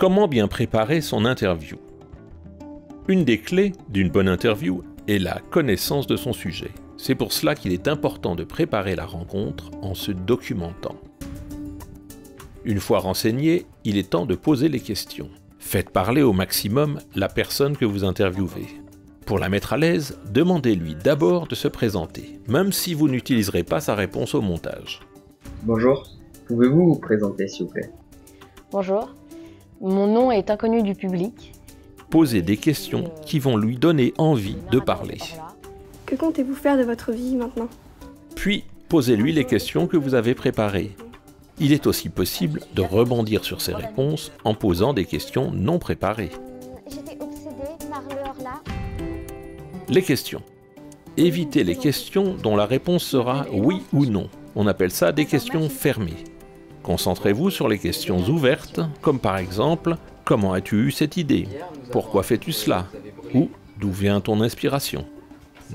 Comment bien préparer son interview? Une des clés d'une bonne interview est la connaissance de son sujet. C'est pour cela qu'il est important de préparer la rencontre en se documentant. Une fois renseigné, il est temps de poser les questions. Faites parler au maximum la personne que vous interviewez. Pour la mettre à l'aise, demandez-lui d'abord de se présenter, même si vous n'utiliserez pas sa réponse au montage. Bonjour, pouvez-vous vous présenter s'il vous plaît? Bonjour, mon nom est inconnu du public. Posez des questions qui vont lui donner envie de parler. Que comptez-vous faire de votre vie maintenant? Puis, posez-lui les questions que vous avez préparées. Il est aussi possible de rebondir sur ses réponses en posant des questions non préparées. J'étais obsédée par l'heure là. Les questions. Évitez les questions dont la réponse sera oui ou non. On appelle ça des questions fermées. Concentrez-vous sur les questions ouvertes, comme par exemple « Comment as-tu eu cette idée ? Pourquoi fais-tu cela ? Ou « D'où vient ton inspiration ?»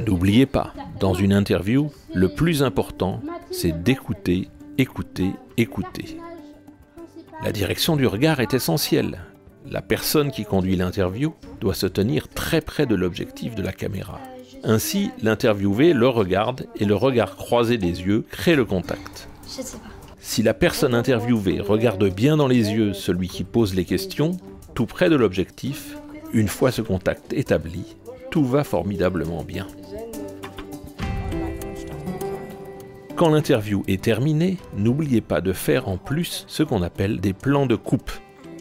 N'oubliez pas, dans une interview, le plus important, c'est d'écouter, écouter, écouter. La direction du regard est essentielle. La personne qui conduit l'interview doit se tenir très près de l'objectif de la caméra. Ainsi, l'interviewé le regarde et le regard croisé des yeux crée le contact. Je sais pas. Si la personne interviewée regarde bien dans les yeux celui qui pose les questions, tout près de l'objectif, une fois ce contact établi, tout va formidablement bien. Quand l'interview est terminée, n'oubliez pas de faire en plus ce qu'on appelle des plans de coupe.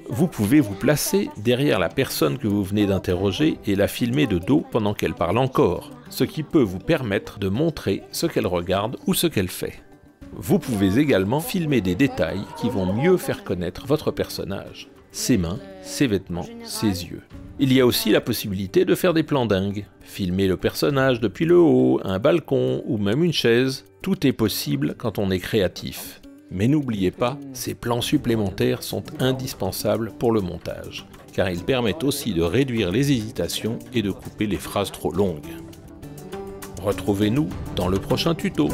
Vous pouvez vous placer derrière la personne que vous venez d'interroger et la filmer de dos pendant qu'elle parle encore, ce qui peut vous permettre de montrer ce qu'elle regarde ou ce qu'elle fait. Vous pouvez également filmer des détails qui vont mieux faire connaître votre personnage, ses mains, ses vêtements, ses yeux. Il y a aussi la possibilité de faire des plans dingues, filmer le personnage depuis le haut, un balcon ou même une chaise. Tout est possible quand on est créatif. Mais n'oubliez pas, ces plans supplémentaires sont indispensables pour le montage, car ils permettent aussi de réduire les hésitations et de couper les phrases trop longues. Retrouvez-nous dans le prochain tuto.